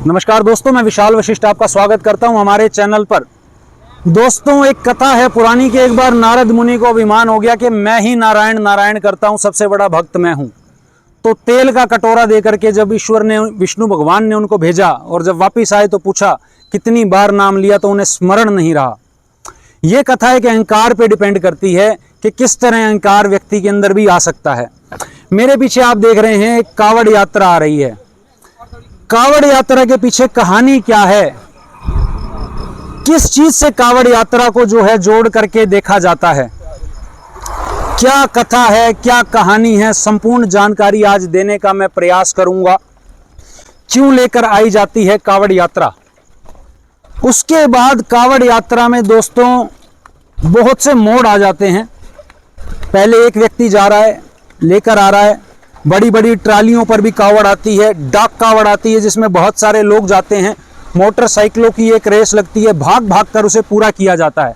नमस्कार दोस्तों, मैं विशाल वशिष्ठ आपका स्वागत करता हूं हमारे चैनल पर। दोस्तों, एक कथा है पुरानी कि एक बार नारद मुनि को अभिमान हो गया कि मैं ही नारायण नारायण करता हूं, सबसे बड़ा भक्त मैं हूं। तो तेल का कटोरा देकर के जब ईश्वर ने, विष्णु भगवान ने उनको भेजा और जब वापिस आए तो पूछा कितनी बार नाम लिया, तो उन्हें स्मरण नहीं रहा। ये कथा एक अहंकार पे डिपेंड करती है कि किस तरह अहंकार व्यक्ति के अंदर भी आ सकता है। मेरे पीछे आप देख रहे हैं एक कावड़ यात्रा आ रही है। कावड़ यात्रा के पीछे कहानी क्या है, किस चीज से कावड़ यात्रा को जो है जोड़ करके देखा जाता है, क्या कथा है, क्या कहानी है, संपूर्ण जानकारी आज देने का मैं प्रयास करूंगा। क्यों लेकर आई जाती है कावड़ यात्रा। उसके बाद कावड़ यात्रा में दोस्तों बहुत से मोड़ आ जाते हैं। पहले एक व्यक्ति जा रहा है, लेकर आ रहा है, बड़ी बड़ी ट्रालियों पर भी कावड़ आती है, डाक कावड़ आती है जिसमें बहुत सारे लोग जाते हैं, मोटरसाइकिलों की एक रेस लगती है, भाग भाग कर उसे पूरा किया जाता है।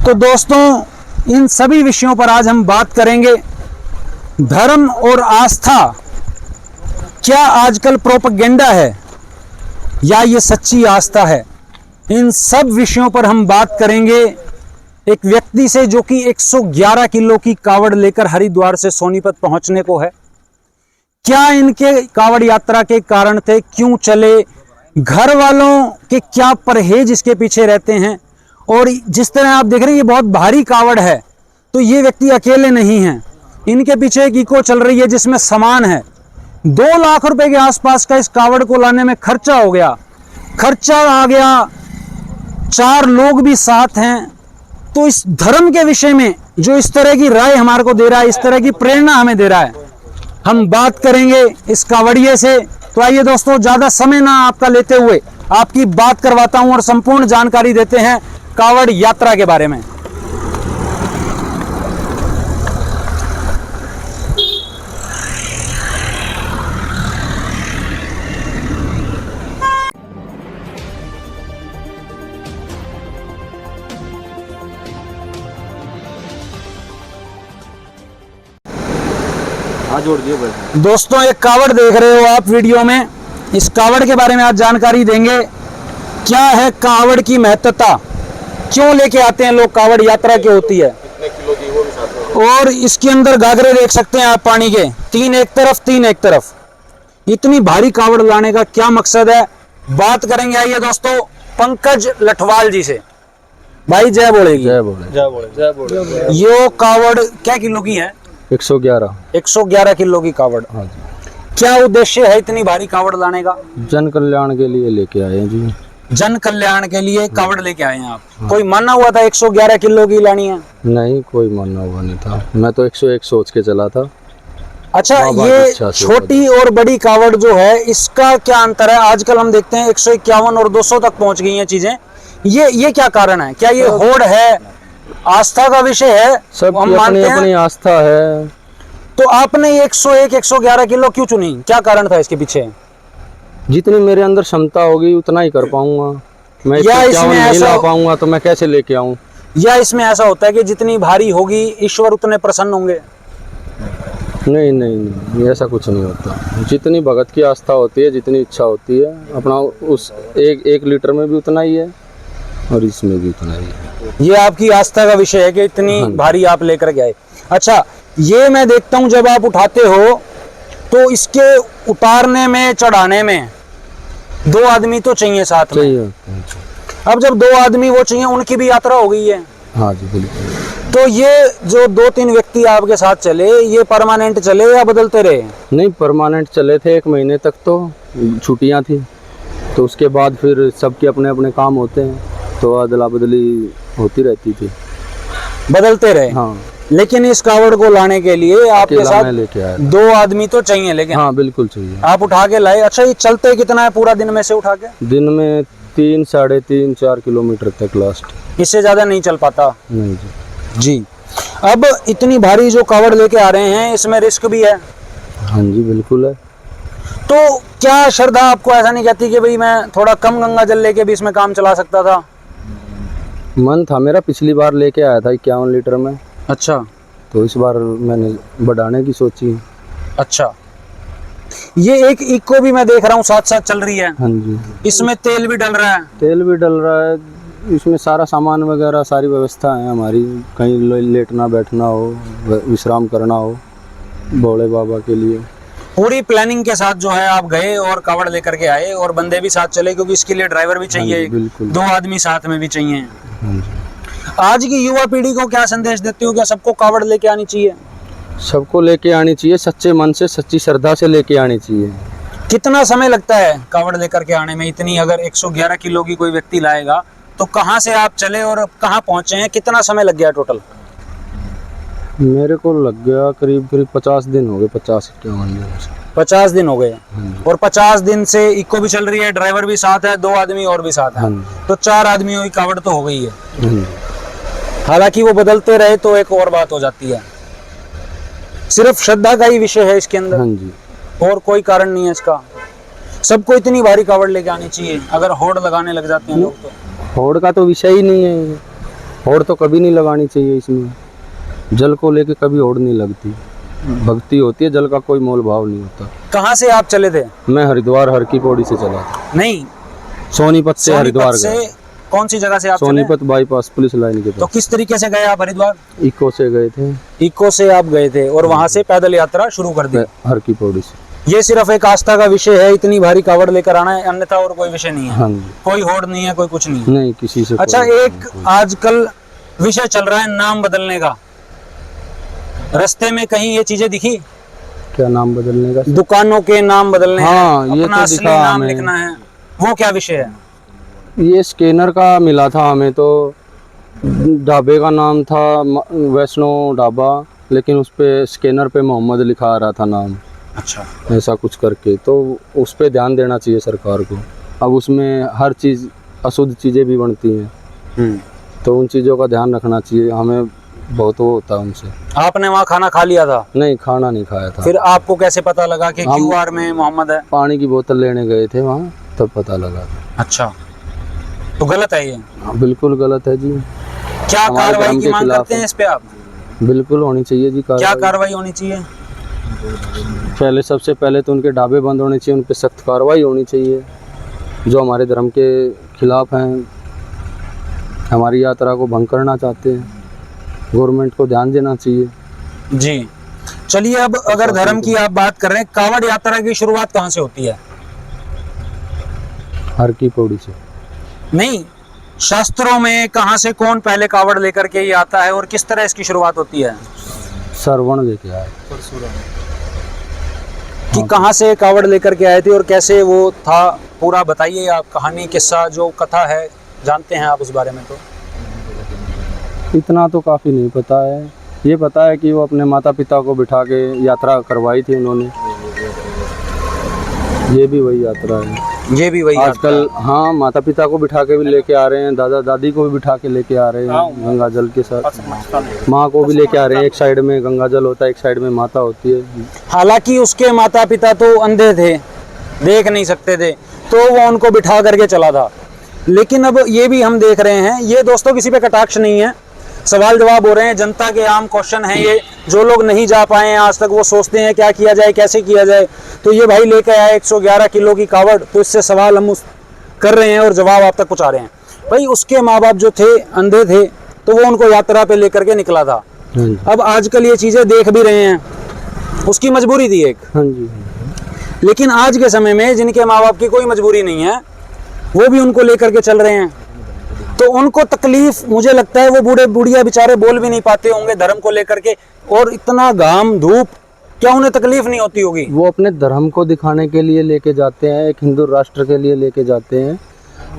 तो दोस्तों, इन सभी विषयों पर आज हम बात करेंगे। धर्म और आस्था क्या आजकल प्रोपेगेंडा है या ये सच्ची आस्था है, इन सब विषयों पर हम बात करेंगे एक व्यक्ति से जो कि 111 किलो की कावड़ लेकर हरिद्वार से सोनीपत पहुंचने को है। क्या इनके कावड़ यात्रा के कारण थे, क्यों चले, घर वालों के क्या परहेज इसके पीछे रहते हैं। और जिस तरह आप देख रहे हैं ये बहुत भारी कावड़ है, तो ये व्यक्ति अकेले नहीं हैं, इनके पीछे एक इको चल रही है जिसमें सामान है। 2 लाख रुपए के आसपास का इस कावड़ को लाने में खर्चा हो गया, खर्चा आ गया, 4 लोग भी साथ हैं। तो इस धर्म के विषय में जो इस तरह की राय हमारे को दे रहा है, इस तरह की प्रेरणा हमें दे रहा है, हम बात करेंगे इस कावड़िए से। तो आइए दोस्तों, ज्यादा समय ना आपका लेते हुए आपकी बात करवाता हूं और संपूर्ण जानकारी देते हैं कावड़ यात्रा के बारे में। जोड़ दिए भाई। दोस्तों, एक कावड़ देख रहे हो आप वीडियो में, इस कावड़ के बारे में आज जानकारी देंगे। क्या है कावड़ की महत्वता, क्यों लेके आते हैं लोग, कावड़ यात्रा क्यों होती है। कितने किलो की वो भी साथ में। और इसके अंदर गागरे देख सकते हैं आप पानी के, 3 एक तरफ 3 एक तरफ। इतनी भारी कावड़ लाने का क्या मकसद है, बात करेंगे। आइए दोस्तों, पंकज लठवाल जी से। भाई जय बोलेगी। जय बोले जय बोले जय बोले। ये कावड़ क्या किलो की है। 111 किलो की कावड़। हाँ जी। क्या उद्देश्य है इतनी भारी कावड़ लाने का। जन कल्याण के लिए लेके आए हैं जी। जन कल्याण के लिए कावड़ लेके आए हैं आप। हाँ। कोई माना हुआ था 111 किलो की लानी है। नहीं, कोई मानना हुआ नहीं था, मैं तो 101 सोच के चला था। अच्छा, ये छोटी और बड़ी कावड़ जो है इसका क्या अंतर है। आजकल हम देखते हैं 151 और 200 तक पहुंच गई हैं चीजें। ये क्या कारण है, क्या ये होड़ है, आस्था का विषय है। सब अपनी आस्था है। तो आपने 101 111 किलो क्यों चुनी, क्या कारण था इसके पीछे। जितनी मेरे अंदर क्षमता होगी उतना ही कर पाऊंगा मैं। या इसमें नहीं ला पाऊंगा तो मैं कैसे लेके आऊं। या इसमें ऐसा होता है कि जितनी भारी होगी ईश्वर उतने प्रसन्न होंगे। नहीं नहीं नहीं, ऐसा कुछ नहीं होता। जितनी भगत की आस्था होती है, जितनी इच्छा होती है, अपना उस एक लीटर में भी उतना ही है और इसमें भी उतना ही है। ये आपकी आस्था का विषय है कि इतनी भारी आप लेकर के आए। अच्छा, ये मैं देखता हूँ जब आप उठाते हो तो इसके उतारने में, चढ़ाने में 2 आदमी तो चाहिए साथ में। अब जब 2 आदमी वो चाहिए, उनकी भी यात्रा हो गई है। हाँ जी बिल्कुल। तो ये जो 2-3 व्यक्ति आपके साथ चले, ये परमानेंट चले या बदलते रहे। नहीं, परमानेंट चले थे 1 महीने तक, तो छुट्टियां थी, तो उसके बाद फिर सबके अपने अपने काम होते हैं, तो अदला बदली होती रहती थी, बदलते रहे। हाँ। लेकिन इस कावड़ को लाने के लिए आपके साथ लेके आया 2 आदमी तो चाहिए। लेकिन हाँ बिल्कुल चाहिए। आप उठा के लाए। अच्छा, ये चलते कितना है पूरा दिन में से उठा के। दिन में 3, 3.5, 4 किलोमीटर तक लास्ट। इससे ज्यादा नहीं चल पाता। नहीं जी। अब इतनी भारी जो कावड़ लेके आ रहे हैं, इसमें रिस्क भी है। हाँ जी बिल्कुल है। तो क्या श्रद्धा आपको ऐसा नहीं कहती कि भाई मैं थोड़ा कम गंगा जल लेके भी इसमें काम चला सकता था। मन था मेरा, पिछली बार लेके आया था 51 लीटर में। अच्छा। तो इस बार मैंने बढ़ाने की सोची। अच्छा, ये एक इको भी मैं देख रहा हूँ साथ साथ चल रही है, हाँ जी, इसमें तेल भी डल रहा है। तेल भी डल रहा है, इसमें सारा सामान वगैरह सारी व्यवस्था है हमारी, कहीं लेटना बैठना हो, विश्राम करना हो, भोले बाबा के लिए। पूरी प्लानिंग के साथ जो है आप गए और कावड़ लेकर के आए, और बंदे भी साथ चले क्योंकि इसके लिए ड्राइवर भी चाहिए, हाँ जी, बिल्कुल। 2 आदमी साथ में भी चाहिए। हाँ जी। आज की युवा पीढ़ी को क्या संदेश देते हो? क्या सबको कावड़ लेके आनी चाहिए? सबको लेके आनी चाहिए, सच्चे मन से, सच्ची श्रद्धा से लेके आनी चाहिए। कितना समय लगता है कावड़ लेकर के आने में? इतनी अगर 111 किलो की कोई व्यक्ति लाएगा तो कहाँ से आप चले और कहाँ पहुंचे हैं? कितना समय लग गया टोटल? मेरे को लग गया करीब 50 दिन हो गए, 50-51 दिन से। 50 दिन हो गए। हाँ और 50 दिन से इको भी चल रही है, ड्राइवर भी साथ है, 2 आदमी और भी साथ है, हाँ तो 4 आदमियों की कावड़ तो हो गई है। जी। हालांकि वो बदलते रहे तो एक और बात हो जाती है। सिर्फ श्रद्धा का ही विषय है इसके अंदर, हाँ जी, और कोई कारण नहीं है इसका। सबको इतनी भारी कावड़ लेके आनी चाहिए, अगर होड़ लगाने लग जाते हैं लोग तो। होड़ का तो विषय ही नहीं है ये। होड़ तो कभी नहीं लगानी चाहिए इसमें। जल को लेके कभी होड़ नहीं लगती, भक्ति होती है, जल का कोई मोल भाव नहीं होता। कहाँ से आप चले थे? मैं हरिद्वार हर की पौड़ी से चला था। नहीं, सोनीपत से हरिद्वार सोनीपत गए। से कौन सी जगह से आप चले? सोनीपत बाईपास पुलिस लाइन के तो पास। किस तरीके से गए आप हरिद्वार? इको से गए थे, इको से आप गए थे और वहां से पैदल यात्रा शुरू कर दी। हर की पौड़ी से। ये सिर्फ एक आस्था का विषय है, इतनी भारी कावड़ लेकर आना है, अन्यथा और कोई विषय नहीं है। हाँ जी, कोई होड़ नहीं है, कोई कुछ नहीं है। नहीं किसी से। अच्छा, कोई- एक आजकल विषय चल रहा है नाम बदलने का। रास्ते में कहीं ये चीजें दिखी? क्या नाम बदलने का? दुकानों के नाम बदलने हाँ, हैं, ये अपना तो असली दिखा नाम हमें। लिखना है, वो क्या विषय है? ये स्कैनर का मिला था हमें, तो ढाबे का नाम था वैष्णो ढाबा, लेकिन उस पे स्कैनर पे मोहम्मद लिखा आ रहा था नाम, अच्छा, ऐसा कुछ करके। तो उस पे ध्यान देना चाहिए सरकार को। अब उसमें हर चीज़ अशुद्ध चीज़ें भी बनती हैं, तो उन चीज़ों का ध्यान रखना चाहिए। हमें बहुत वो होता है उनसे। आपने वहाँ खाना खा लिया था? नहीं, खाना नहीं खाया था। फिर आपको कैसे पता लगा कि हम- क्यूआर में मोहम्मद है? पानी की बोतल लेने गए थे वहाँ, तब पता लगा था। अच्छा, तो गलत है ये? बिल्कुल गलत है जी, क्या हमारे कार्रवाई धर्म की के मांग खिलाफ करते हैं है। इस पे आप? बिल्कुल होनी चाहिए जी क्या कार्रवाई। कार्रवाई होनी चाहिए? पहले सबसे पहले तो उनके ढाबे बंद होने चाहिए, उन पर सख्त कार्रवाई होनी चाहिए जो हमारे धर्म के खिलाफ हैं, हमारी यात्रा को भंग करना चाहते हैं। गवर्नमेंट को ध्यान देना चाहिए। जी, चलिए, अब अगर धर्म की आप बात कर रहे हैं, कावड़ यात्रा की शुरुआत कहाँ से होती है? हर की पौड़ी से। नहीं, शास्त्रों में कहाँ से कौन पहले कावड़ लेकर के ये आता है और किस तरह इसकी शुरुआत होती है? श्रवण लेके आए। कि कहाँ से कावड़ लेकर के आए थे और कैसे वो था, पूरा बताइए आप, कहानी, किस्सा, जो कथा है, जानते हैं आप उस बारे में? तो इतना तो काफ़ी नहीं पता है। ये पता है कि वो अपने माता पिता को बिठा के यात्रा करवाई थी उन्होंने। ये भी वही यात्रा है। ये भी वही आजकल हाँ, माता पिता को बिठा के भी लेके आ रहे हैं, दादा दादी को भी बिठा के लेके आ रहे हैं गंगा जल के साथ। माँ को भी लेके आ रहे हैं, एक साइड में गंगा जल होता है, एक साइड में माता होती है। हालांकि उसके माता पिता तो अंधे थे, देख नहीं सकते थे, तो वो उनको बिठा करके चला था। लेकिन अब ये भी हम देख रहे हैं, ये दोस्तों किसी पे कटाक्ष नहीं है, सवाल जवाब हो रहे हैं, जनता के आम क्वेश्चन है ये। जो लोग नहीं जा पाए हैं आज तक, वो सोचते हैं क्या किया जाए, कैसे किया जाए। तो ये भाई लेकर आया 111 किलो की कावड़, तो इससे सवाल हम कर रहे हैं और जवाब आप तक पहुंचा रहे हैं। भाई उसके माँ बाप जो थे अंधे थे, तो वो उनको यात्रा पे लेकर के निकला था। हाँ जी, अब आजकल ये चीज़ें देख भी रहे हैं, उसकी मजबूरी थी एक। हाँ जी। लेकिन आज के समय में जिनके माँ बाप की कोई मजबूरी नहीं है, वो भी उनको लेकर के चल रहे हैं, तो उनको तकलीफ, मुझे लगता है वो बूढ़े बुढ़िया बेचारे बोल भी नहीं पाते होंगे धर्म को लेकर के, और इतना घाम धूप, क्या उन्हें तकलीफ नहीं होती होगी? वो अपने धर्म को दिखाने के लिए लेके जाते हैं, एक हिंदू राष्ट्र के लिए लेके जाते हैं।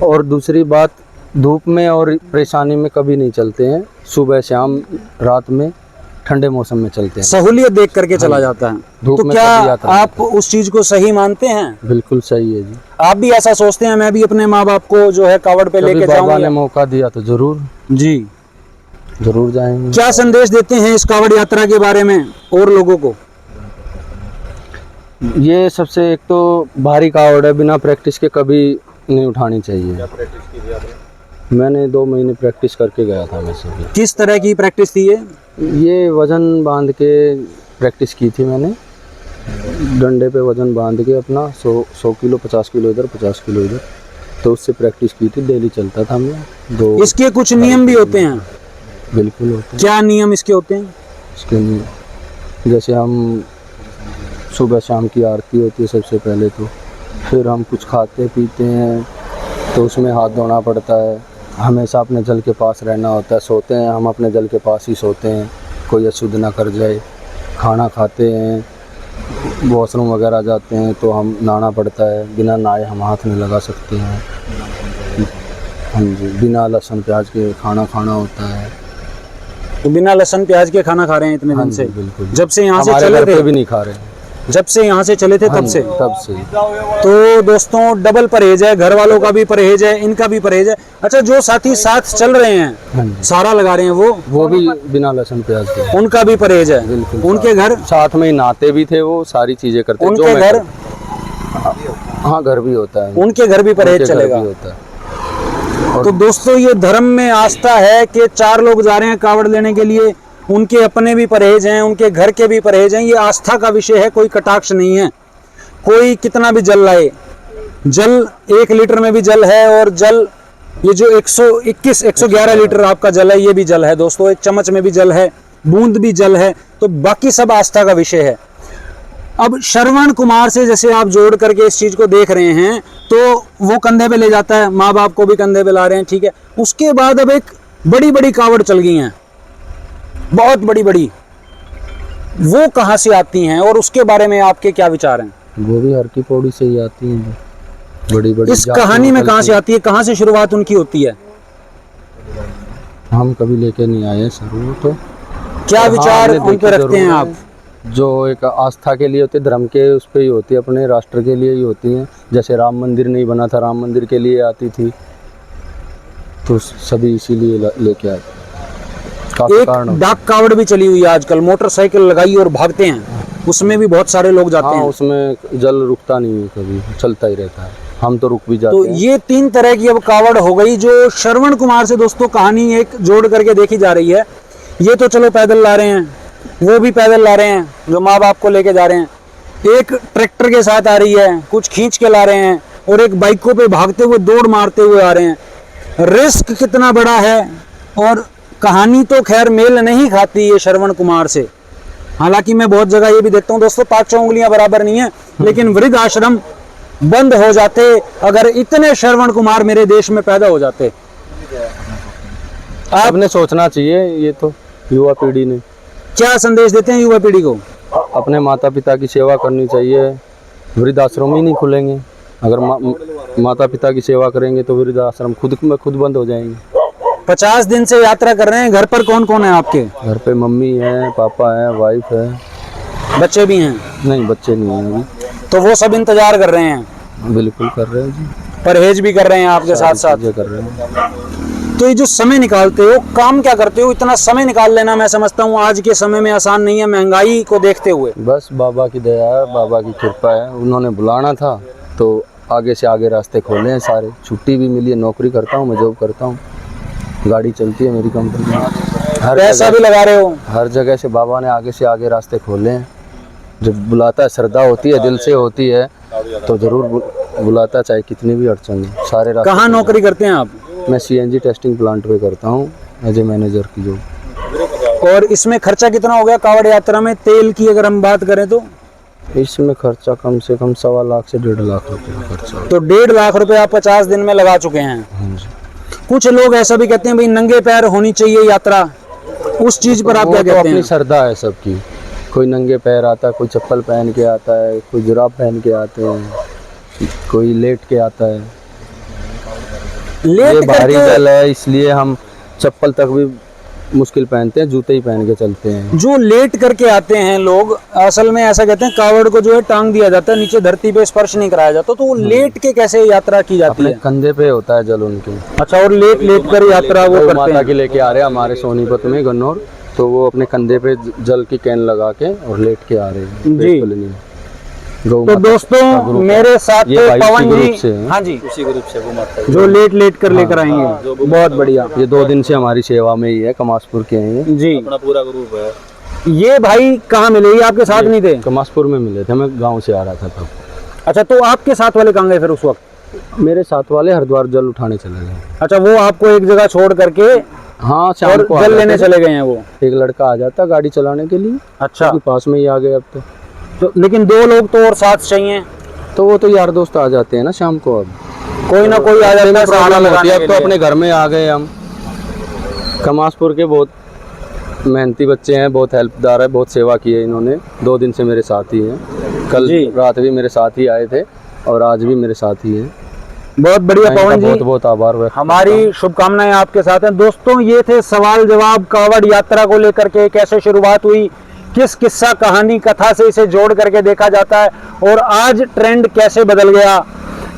और दूसरी बात, धूप में और परेशानी में कभी नहीं चलते हैं, सुबह शाम रात में ठंडे मौसम में चलते हैं। सहूलियत देख करके चला जाता है। धूप तो में क्या कभी यात्रा आप उस चीज को सही मानते हैं? बिल्कुल सही है जी। आप भी ऐसा सोचते हैं, मैं भी अपने माँ बाप को जो है कावड़ पे कभी लेके बाबा ने जाऊंगा? मौका दिया तो जरूर जी। जरूर जाएंगे। क्या संदेश देते हैं इस कावड़ यात्रा के बारे में और लोगों को? ये सबसे एक तो भारी कावड़ है, बिना प्रैक्टिस के कभी नहीं उठानी चाहिए। मैंने 2 महीने प्रैक्टिस करके गया था। मैं सभी किस तरह की प्रैक्टिस थी ये? ये वजन बांध के प्रैक्टिस की थी मैंने, डंडे पे वजन बांध के अपना 100 किलो 50 किलो इधर 50 किलो इधर, तो उससे प्रैक्टिस की थी, डेली चलता था हमने। दो इसके कुछ नियम भी होते हैं? बिल्कुल होते हैं। क्या नियम इसके होते हैं? इसके लिए जैसे हम सुबह शाम की आरती होती है सबसे पहले, तो फिर हम कुछ खाते पीते हैं तो उसमें हाथ धोना पड़ता है, हमेशा अपने जल के पास रहना होता है, सोते हैं हम अपने जल के पास ही सोते हैं, कोई अशुद्ध ना कर जाए। खाना खाते हैं, वॉशरूम वगैरह जाते हैं तो हम नहाना पड़ता है, बिना नहाए हम हाथ नहीं लगा सकते हैं। हाँ जी, बिना लहसुन प्याज के खाना खाना होता है। तो बिना लहसुन प्याज के खाना खा रहे हैं इतने दिन से? बिल्कुल। जब से यहाँ से हमारे चले घर पे थे? भी नहीं खा रहे, जब से यहाँ से चले थे तब से? तब से। तो दोस्तों डबल परहेज है, घर वालों का भी परहेज है, इनका भी परहेज है। अच्छा, जो साथी साथ चल रहे हैं, हाँ जी, सारा लगा रहे हैं, वो भी बिना लहसुन प्याज के, उनका भी परहेज है? बिल्कुल। उनके घर साथ में ही नहाते भी थे, वो सारी चीजें करते। उनके घर? हाँ, घर भी होता है, उनके घर भी परहेज उनके घर चलेगा? भी होता है। तो दोस्तों ये धर्म में आस्था है कि 4 लोग जा रहे हैं कावड़ लेने के लिए, उनके अपने भी परहेज हैं, उनके घर के भी परहेज हैं। ये आस्था का विषय है, कोई कटाक्ष नहीं है। कोई कितना भी जल लाए, जल 1 लीटर में भी जल है, और जल ये जो 111 लीटर आपका जल है, ये भी जल है दोस्तों। 1 चम्मच में भी जल है, बूंद भी जल है, तो बाकी सब आस्था का विषय है। अब श्रवण कुमार से जैसे आप जोड़ करके इस चीज को देख रहे हैं, तो वो कंधे पे ले जाता है, माँ बाप को भी कंधे पे ला रहे हैं, ठीक है। उसके बाद अब एक बड़ी बड़ी कावड़ चल गई हैं, बहुत बड़ी बड़ी, वो कहाँ से आती हैं और उसके बारे में आपके क्या विचार हैं? वो भी हर की पौड़ी से ही आती है, बड़ी बड़ी। इस कहानी में कहाँ से आती है, कहाँ से शुरुआत उनकी होती है? हम कभी लेके नहीं आए सर, वो तो क्या हाँ, विचार हमने उन पे देखी रखते हैं जरूर आप? है। जो एक आस्था के लिए होती है, धर्म के उस पे ही होती है, अपने राष्ट्र के लिए ही होती है। जैसे राम मंदिर नहीं बना था, राम मंदिर के लिए आती थी, तो सभी इसीलिए लेके आते। काफी कारण एक डाक कावड़ भी चली हुई है आजकल, मोटरसाइकिल लगाई और भागते हैं, उसमें भी बहुत सारे लोग जाते हाँ, हैं। उसमें जल रुकता नहीं है, कभी चलता ही रहता है, हम तो रुक भी जाते तो हैं। ये 3 तरह की अब कावड़ हो गई, जो श्रवण कुमार से दोस्तों कहानी एक जोड़ करके देखी जा रही है। ये तो चलो पैदल ला रहे हैं, वो भी पैदल ला रहे हैं, जो माँ बाप को लेके जा रहे हैं। एक ट्रैक्टर के साथ आ रही है, कुछ खींच के ला रहे हैं, और एक बाइकों पे भागते हुए दौड़ मारते हुए आ रहे हैं। रिस्क कितना बड़ा है, और कहानी तो खैर मेल नहीं खाती ये श्रवण कुमार से। हालांकि मैं बहुत जगह ये भी देखता हूँ दोस्तों, 5 उंगलियां बराबर नहीं है, लेकिन वृद्ध आश्रम बंद हो जाते अगर इतने श्रवण कुमार मेरे देश में पैदा हो जाते। आपने सोचना चाहिए, ये तो युवा पीढ़ी ने। क्या संदेश देते हैं युवा पीढ़ी को? अपने माता पिता की सेवा करनी चाहिए, वृद्ध आश्रम ही नहीं खुलेंगे। अगर माता पिता की सेवा करेंगे तो वृद्ध आश्रम खुद बंद हो जाएंगे। 50 दिन से यात्रा कर रहे हैं, घर पर कौन कौन है आपके? घर पे मम्मी है, पापा है, वाइफ है, बच्चे भी हैं? नहीं बच्चे नहीं हैं अभी। तो वो सब इंतजार कर रहे हैं? बिल्कुल कर रहे हैं जी, परहेज भी कर रहे हैं आपके साथ साथ? चीजें कर रहे हैं। तो ये जो समय निकालते हो, काम क्या करते हो? इतना समय निकाल लेना मैं समझता हूँ आज के समय में आसान नहीं है, महंगाई को देखते हुए। बस बाबा की दया है, बाबा की कृपा है, उन्होंने बुलाना था तो आगे से आगे रास्ते खोले हैं सारे। छुट्टी भी मिली है, नौकरी करता हूँ मैं, जॉब करता हूँ, गाड़ी चलती है मेरी कंपनी में, हर पैसा भी लगा रहे हो? हर जगह से बाबा ने आगे से आगे रास्ते खोले हैं। जब बुलाता है, श्रद्धा होती है, दिल से होती है, तो जरूर बुलाता है, चाहे कितनी भी अड़चन हो, सारे रास्ते। कहाँ नौकरी करते हैं आप? मैं CNG टेस्टिंग प्लांट पे करता हूँ एज ए मैनेजर की जॉब। और इसमें खर्चा कितना हो गया कावड़ यात्रा में? तेल की अगर हम बात करें तो इसमें खर्चा कम से कम 1.25 लाख से 1.5 लाख रुपए का खर्चा। तो 1.5 लाख रुपए आप 50 दिन में लगा चुके हैं। हाँ जी। कुछ लोग ऐसा भी कहते हैं भाई नंगे पैर होनी चाहिए यात्रा, उस चीज पर आप क्या तो कहते अपनी हैं? श्रद्धा है सबकी, कोई नंगे पैर आता है, कोई चप्पल पहन के आता है, कोई जुराब पहन के आते हैं, कोई लेट के आता है। ये लेट भारी करके जल है, इसलिए हम चप्पल तक भी मुश्किल पहनते हैं, जूते ही पहन के चलते हैं। जो लेट करके आते हैं लोग, असल में ऐसा कहते हैं कावड़ को जो है टांग दिया जाता है, नीचे धरती पे स्पर्श नहीं कराया जाता, तो वो लेट के कैसे यात्रा की जाती अपने है? कंधे पे होता है जल उनके। अच्छा, और लेट लेट कर यात्रा वो गौ करते माता हैं? की लेके आ रहे हैं हमारे सोनीपत में गन्नौर, तो वो अपने कंधे पे जल की कैन लगा के और लेट के आ रहे हैं जी। पेट कॉलोनी में। गौ तो माता का दोस्तों ग्रुप है। मेरे साथ ये थे भाई पवन उसी जी। ग्रुप से हैं। हाँ जी, उसी ग्रुप से वो माता जो लेट लेट कर लेकर आएंगे, बहुत बढ़िया ये 2 दिन से हमारी सेवा में ही है, कमासपुर के हैं ये। जी। अपना पूरा ग्रुप है। ये भाई कहाँ मिले, ये आपके साथ नहीं थे? कमासपुर में मिले थे, मैं गांव से आ रहा था तब। अच्छा, तो आपके साथ वाले कहाँ गए फिर उस वक्त? मेरे साथ वाले हरिद्वार जल उठाने चले गए। अच्छा, वो आपको एक जगह छोड़ करके हाँ, शाम और को आ जल जाते लेने थे। चले गए हैं वो? एक लड़का आ जाता गाड़ी चलाने के लिए, अच्छा, क्योंकि पास में ही आ गए अब तो लेकिन 2 लोग तो और साथ चाहिए, तो वो तो यार दोस्त आ जाते हैं ना शाम को। अब कोई ना कोई आ जाता है सहारा प्रॉब्लम होती लगाने है। के अब तो लिए। अपने घर में आ गए हम। कमासपुर के बहुत मेहनती बच्चे हैं, बहुत हेल्पदार है, बहुत सेवा की है इन्होंने। 2 दिन से मेरे साथ ही हैं, कल जी। रात भी मेरे साथ ही आए थे और आज भी मेरे साथ ही हैं। बहुत बढ़िया मैं इनका पवन जी, बहुत बहुत आभार व्यक्त हमारी शुभकामनाएं आपके साथ हैं। दोस्तों, ये थे सवाल जवाब कावड़ यात्रा को लेकर के, कैसे शुरुआत हुई, किस किस्सा कहानी कथा से इसे जोड़ करके देखा जाता है, और आज ट्रेंड कैसे बदल गया,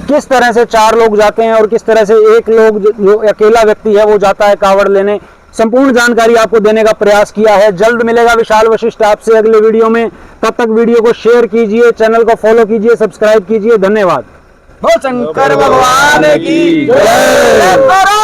किस तरह से 4 लोग जाते हैं और किस तरह से एक लोग जो अकेला व्यक्ति है वो जाता है कावड़ लेने, संपूर्ण जानकारी आपको देने का प्रयास किया है। जल्द मिलेगा विशाल वशिष्ठ आपसे अगले वीडियो में। तब तक वीडियो को शेयर कीजिए, चैनल को फॉलो कीजिए, सब्सक्राइब कीजिए। धन्यवाद। शंकर भगवान की जय। जय।